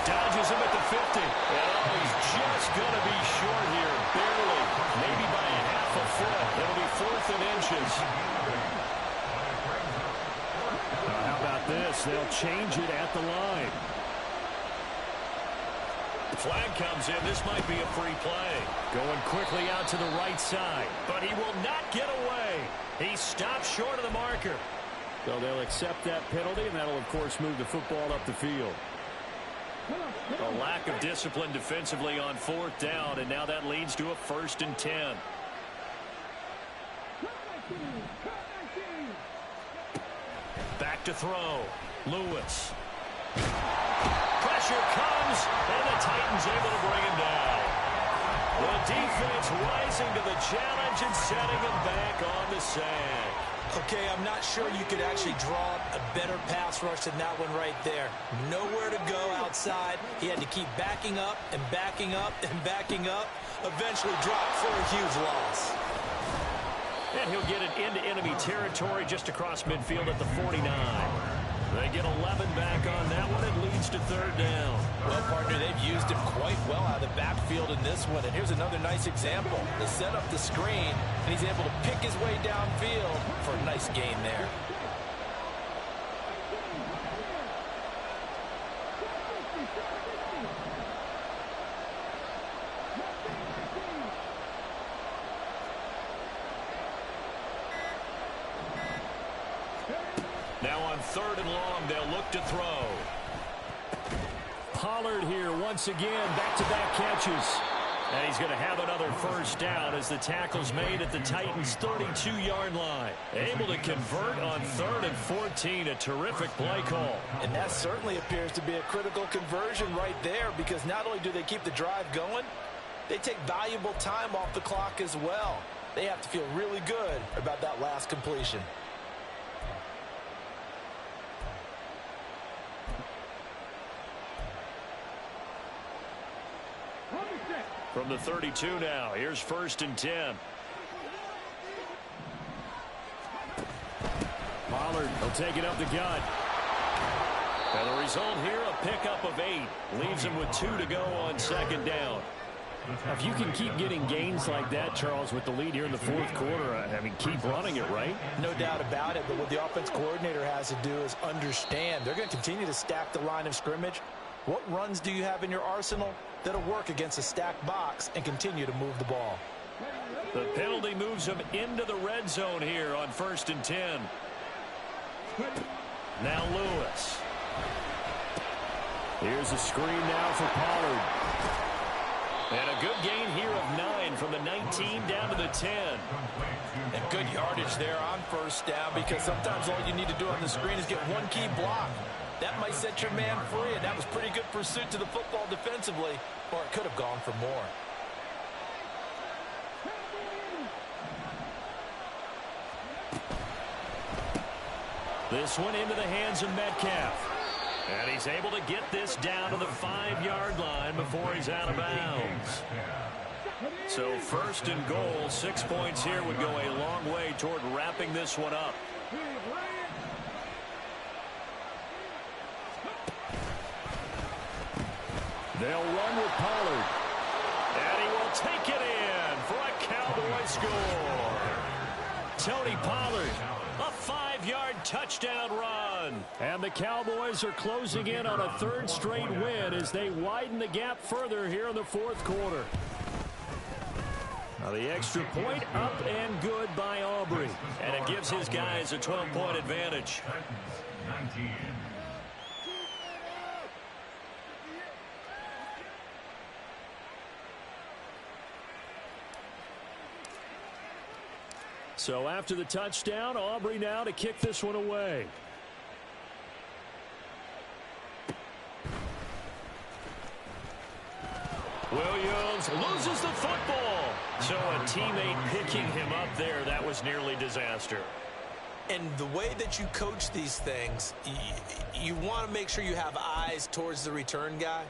Dodges him at the 50. And he's just going to be short here, barely. Maybe by a half a foot. It'll be 4th and inches. How about this? They'll change it at the line. Flag comes in. This might be a free play. Going quickly out to the right side. But he will not get away. He stops short of the marker. So they'll accept that penalty, and that'll, of course, move the football up the field. A lack of discipline defensively on 4th down, and now that leads to a 1st and 10. Back to throw. Lewis. Pressure comes, and the Titans able to bring him down. The defense rising to the challenge and setting him back on the sack. Okay, I'm not sure you could actually draw a better pass rush than that one right there. Nowhere to go outside. He had to keep backing up and backing up and backing up. Eventually dropped for a huge loss. And he'll get it into enemy territory just across midfield at the 49. They get 11 back on that one. It leads to 3rd down. Well, partner, they've used him quite well out of the backfield in this one. And here's another nice example. They set up the screen, and he's able to pick his way downfield for a nice gain there. Now on 3rd and long, they'll look to throw. Pollard here once again, back-to-back catches. And he's going to have another 1st down as the tackle's made at the Titans' 32-yard line. Able to convert on 3rd and 14, a terrific play call. And that certainly appears to be a critical conversion right there, because not only do they keep the drive going, they take valuable time off the clock as well. They have to feel really good about that last completion. From the 32 now, here's 1st and 10. Pollard will take it up the gut. And the result here, a pickup of 8. Leaves him with 2 to go on 2nd down. If you can keep getting gains like that, Charles, with the lead here in the 4th quarter, I mean, keep running it, right? No doubt about it, but what the offense coordinator has to do is understand. They're going to continue to stack the line of scrimmage. What runs do you have in your arsenal that'll work against a stacked box and continue to move the ball? The penalty moves him into the red zone here on 1st and 10. Now Lewis. Here's a screen now for Pollard. And a good gain here of 9 from the 19 down to the 10. And good yardage there on 1st down, because sometimes all you need to do on the screen is get one key block. That might set your man free, and that was pretty good pursuit to the football defensively, or it could have gone for more. This one into the hands of Metcalf. And he's able to get this down to the 5-yard line before he's out of bounds. So 1st and goal, 6 points here would go a long way toward wrapping this one up. They'll run with Pollard. And he will take it in for a Cowboy score. Tony Pollard, a 5-yard touchdown run. And the Cowboys are closing in on a 3rd straight win as they widen the gap further here in the 4th quarter. Now the extra point up and good by Aubrey. And it gives his guys a 12-point advantage. So after the touchdown, Aubrey now to kick this one away. Williams loses the football. So a teammate picking him up there, that was nearly disaster. And the way that you coach these things, you want to make sure you have eyes towards the return guy.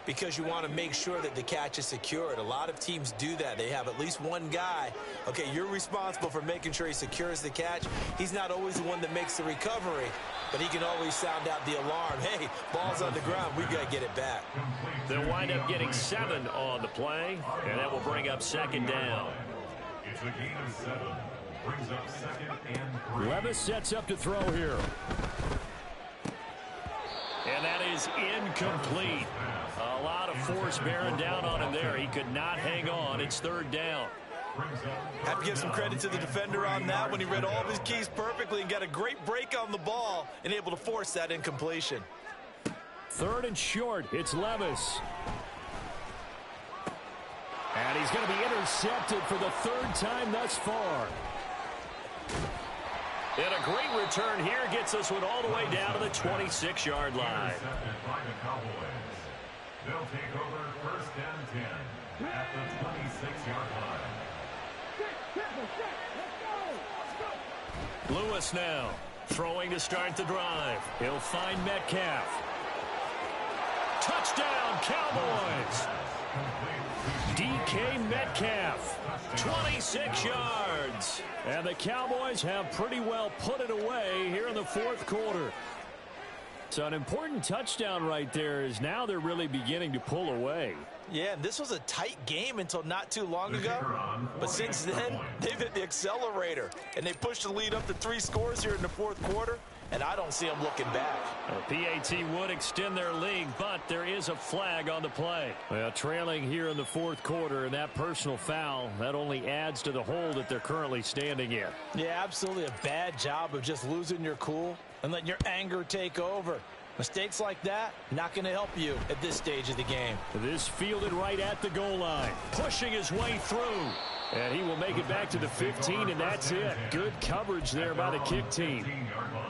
because you want to make sure that the catch is secured. A lot of teams do that. They have at least one guy. Okay, you're responsible for making sure he secures the catch. He's not always the one that makes the recovery, but he can always sound out the alarm. Hey, ball's on the ground. We've got to get it back. They'll wind up getting 7 on the play, and that will bring up second down. It's a gain of 7. Brings up second and 3. Levis sets up to throw here. And that is incomplete. A lot of force bearing down on him there. He could not hang on. It's third down. Have to give some credit to the defender on that when he read all of his keys perfectly and got a great break on the ball and able to force that incompletion. Third and short. It's Levis. And he's going to be intercepted for the 3rd time thus far. And a great return here gets us one all the way down to the 26-yard line. By the Cowboys. They'll take over first and 10 at the 26-yard line. Lewis now throwing to start the drive. He'll find Metcalf. Touchdown, Cowboys. DK Metcalf, 26 yards. And the Cowboys have pretty well put it away here in the 4th quarter. So an important touchdown right there is now they're really beginning to pull away. Yeah, and this was a tight game until not too long ago. But since then, they've hit the accelerator. And they pushed the lead up to 3 scores here in the 4th quarter. And I don't see them looking back. The PAT would extend their lead, but there is a flag on the play. Well, trailing here in the 4th quarter, and that personal foul, that only adds to the hole that they're currently standing in. Yeah, absolutely a bad job of just losing your cool and letting your anger take over. Mistakes like that, not going to help you at this stage of the game. This fielded right at the goal line, pushing his way through. And he will make it back to the 15, and that's it. Good coverage there by the kick team.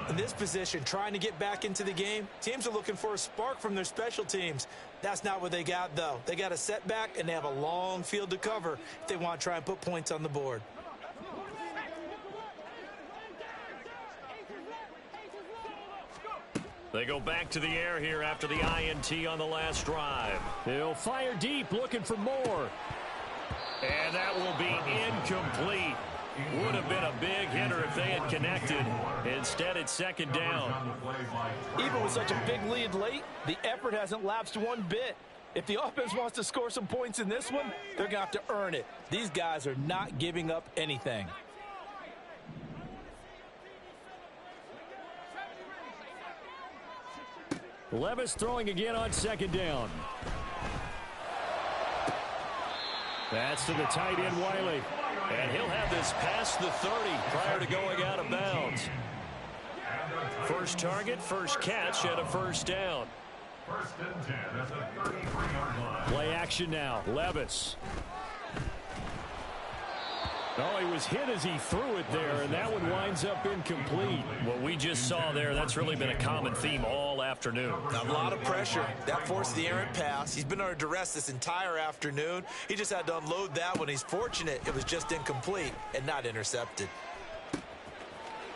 In this position, trying to get back into the game, teams are looking for a spark from their special teams. That's not what they got, though. They got a setback, and they have a long field to cover if they want to try and put points on the board. They go back to the air here after the INT on the last drive. He'll fire deep, looking for more. And that will be incomplete. Would have been a big hitter if they had connected. Instead, it's second down. Even with such a big lead late, the effort hasn't lapsed one bit. If the offense wants to score some points in this one, they're going to have to earn it. These guys are not giving up anything. Levis throwing again on second down. That's to the tight end, Wiley. And he'll have this past the 30 prior to going out of bounds. First target, first catch, and a first down. First and 10 at the 33-yard line. Play action now. Levis. Oh, he was hit as he threw it there, and that one winds up incomplete. What we just saw there, that's really been a common theme all afternoon. A lot of pressure. That forced the errant pass. He's been under duress this entire afternoon. He just had to unload that one. He's fortunate it was just incomplete and not intercepted.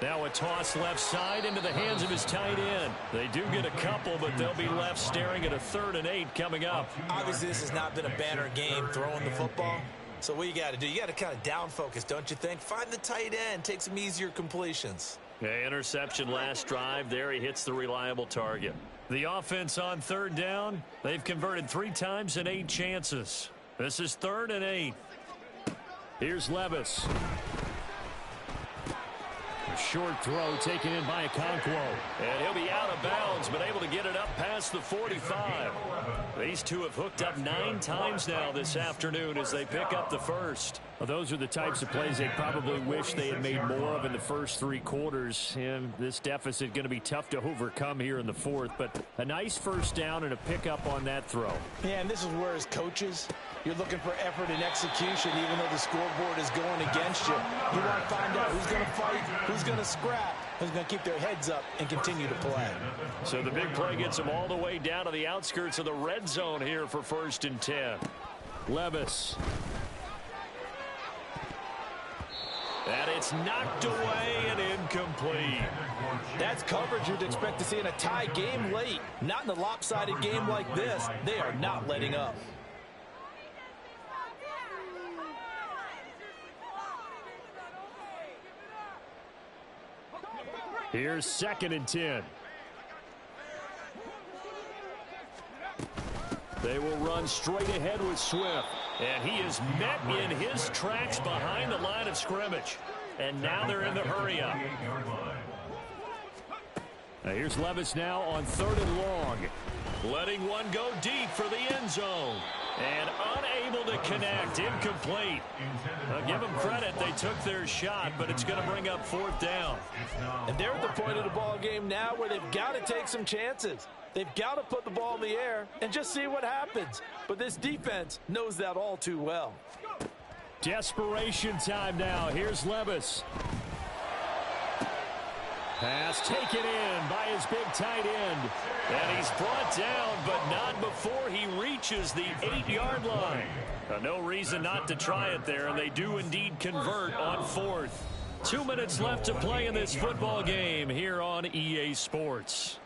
Now a toss left side into the hands of his tight end. They do get a couple, but they'll be left staring at a 3rd and 8 coming up. Obviously, this has not been a banner game throwing the football. So what you got to do, you got to kind of down focus, don't you think? Find the tight end, take some easier completions. Yeah, interception last drive. There he hits the reliable target. The offense on 3rd down, they've converted 3 times in 8 chances. This is 3rd and 8. Here's Levis. A short throw taken in by Okonkwo. And he'll be out of bounds, but able to get it up past the 45. These two have hooked up 9 times now this afternoon as they pick up the first. Well, those are the types of plays they probably wish they had made more of in the first 3 quarters. And this deficit going to be tough to overcome here in the 4th. But a nice first down and a pickup on that throw. Yeah, and this is where as coaches, you're looking for effort and execution even though the scoreboard is going against you. You want to find out who's going to fight, who's going to scrap, who's going to keep their heads up and continue to play. So the big play gets them all the way down to the outskirts of the red zone here for 1st and 10. Levis. And it's knocked away and incomplete. That's coverage you'd expect to see in a tie game late. Not in a lopsided game like this. They are not letting up. Here's 2nd and 10. They will run straight ahead with Swift. And he is met in his tracks behind the line of scrimmage. And now they're in the hurry-up. Now here's Levis now on 3rd and long. Letting one go deep for the end zone. And unable to connect. Incomplete. I'll give them credit. They took their shot, but it's going to bring up 4th down. And they're at the point of the ball game now where they've got to take some chances. They've got to put the ball in the air and just see what happens. But this defense knows that all too well. Desperation time now. Here's Levis. Pass taken in by his big tight end. And he's brought down, but not before he reaches the 8-yard line. No reason not to try it there, and they do indeed convert on 4th. 2 minutes left to play in this football game here on EA Sports.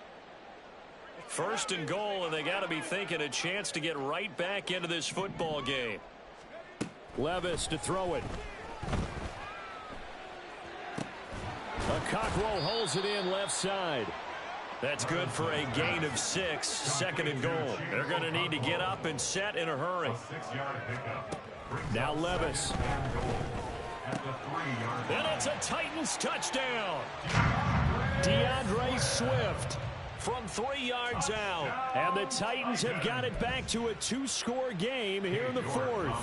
1st and goal, and they got to be thinking a chance to get right back into this football game. Levis to throw it. Cockrell holds it in left side. That's good for a gain of 6. 2nd and goal. They're going to need to get up and set in a hurry. Now Levis. And it's a Titans touchdown. DeAndre Swift from 3 yards out. And the Titans have got it back to a 2-score game here in the 4th.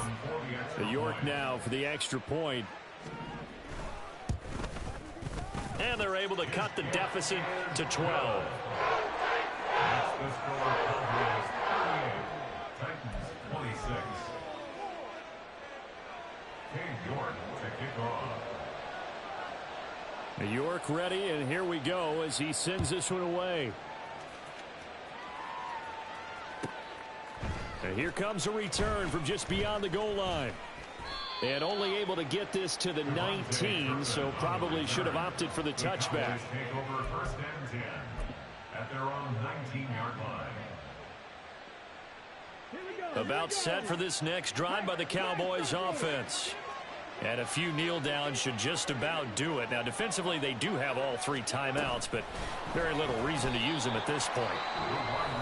The York now for the extra point. And they're able to cut the deficit to 12. Titans 26. York to kick off. York ready, and here we go as he sends this one away. And here comes a return from just beyond the goal line. And only able to get this to the 19, so probably should have opted for the touchback. Take over 1st and 10 at their own 19-yard line. About set for this next drive by the Cowboys offense. And a few kneel downs should just about do it. Now, defensively, they do have all 3 timeouts, but very little reason to use them at this point.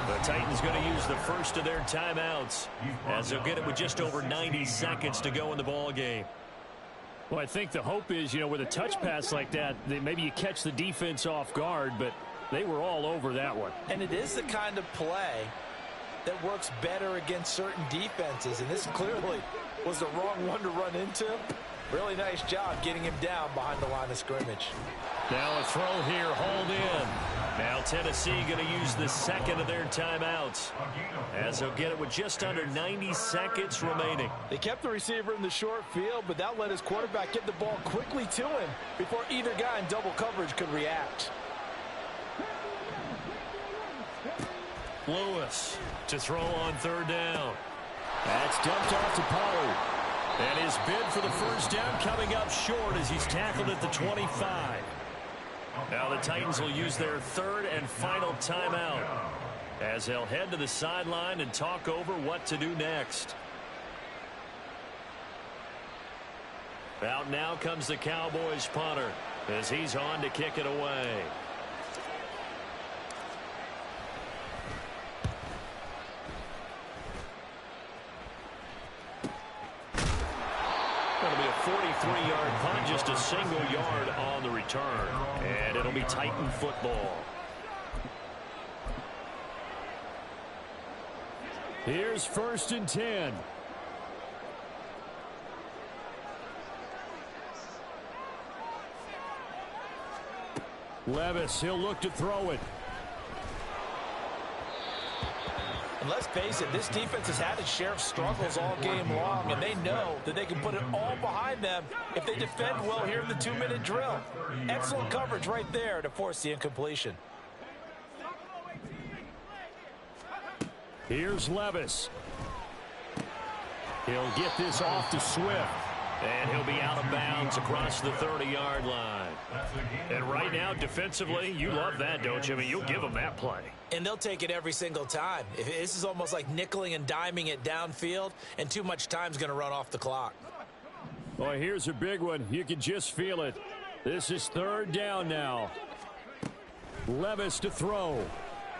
The Titans going to use the first of their timeouts as they'll get it with just over 90 seconds to go in the ball game. Well, I think the hope is, with a touch pass like that, maybe you catch the defense off guard, but they were all over that one. And it is the kind of play that works better against certain defenses, and this clearly was the wrong one to run into. Really nice job getting him down behind the line of scrimmage. Now a throw here, hauled in. Now Tennessee going to use the second of their timeouts as they'll get it with just under 90 seconds remaining. They kept the receiver in the short field, but that let his quarterback get the ball quickly to him before either guy in double coverage could react. Lewis to throw on 3rd down. That's dumped off to Pollard. And his bid for the first down coming up short as he's tackled at the 25. Now the Titans will use their 3rd and final timeout as they'll head to the sideline and talk over what to do next. Out now comes the Cowboys punter as he's on to kick it away. It'll be a 43-yard punt, just a single yard on the return. And it'll be Titan football. Here's 1st and 10. Levis, he'll look to throw it. And let's face it, this defense has had its share of struggles all game long, and they know that they can put it all behind them if they defend well here in the 2-minute drill. Excellent coverage right there to force the incompletion. Here's Levis. He'll get this off to Swift. And he'll be out of bounds across the 30-yard line. And right now, defensively, you love that, don't you? I mean, you'll give them that play. And they'll take it every single time. This is almost like nickeling and diming it downfield, and too much time's going to run off the clock. Well, here's a big one. You can just feel it. This is 3rd down now. Levis to throw.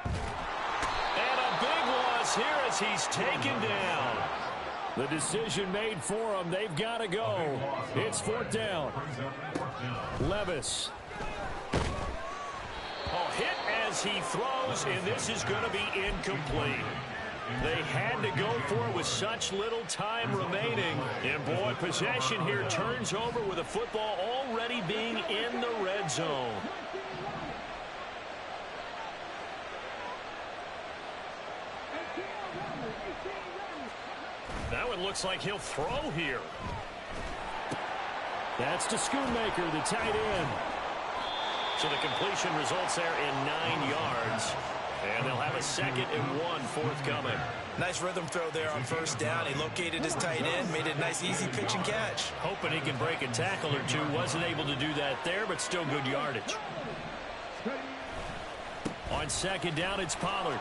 And a big loss here as he's taken down. The decision made for him. They've got to go. It's 4th down. Levis. Oh, hit as he throws, and this is going to be incomplete. They had to go for it with such little time remaining. And, boy, possession here turns over with a football already being in the red zone. Now it looks like he'll throw here. That's to Schoonmaker, the tight end. So the completion results there in 9 yards. And they'll have a 2nd and 1 forthcoming. Nice rhythm throw there on 1st down. He located his tight end, made it a nice, easy pitch and catch. Hoping he can break a tackle or two. Wasn't able to do that there, but still good yardage. On 2nd down, it's Pollard.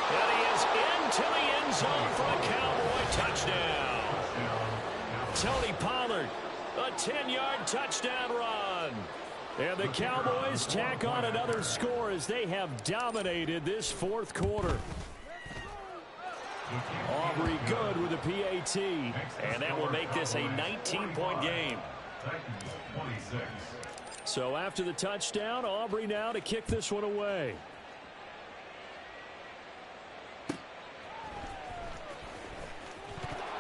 And he is into the end zone for a Cowboy touchdown. Tony Pollard, a 10-yard touchdown run. And the Cowboys tack on another score as they have dominated this 4th quarter. Aubrey good with a PAT. And that will make this a 19-point game. So after the touchdown, Aubrey now to kick this one away.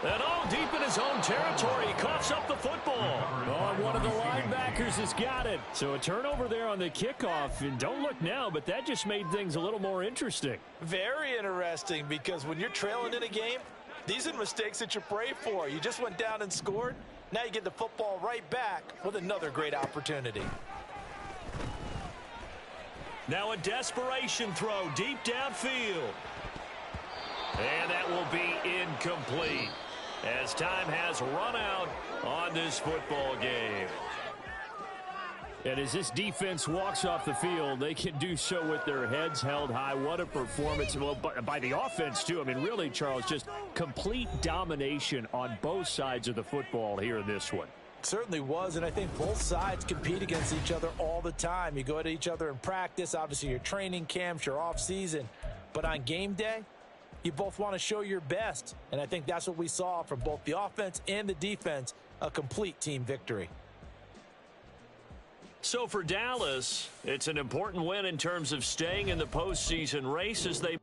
And all deep in his own territory, he coughs up the football. Oh, one of the linebackers has got it. So a turnover there on the kickoff. And don't look now, but that just made things a little more interesting. Very interesting, because when you're trailing in a game, these are mistakes that you pray for. You just went down and scored. Now you get the football right back with another great opportunity. Now a desperation throw deep downfield. And that will be incomplete, as time has run out on this football game. And as this defense walks off the field, they can do so with their heads held high. What a performance. Well, by the offense, too. I mean, really, Charles, just complete domination on both sides of the football here in this one. Certainly was, and I think both sides compete against each other all the time. You go at each other in practice, obviously your training camps, your off season. But on game day, you both want to show your best, and I think that's what we saw from both the offense and the defense, a complete team victory. So for Dallas, it's an important win in terms of staying in the postseason race as they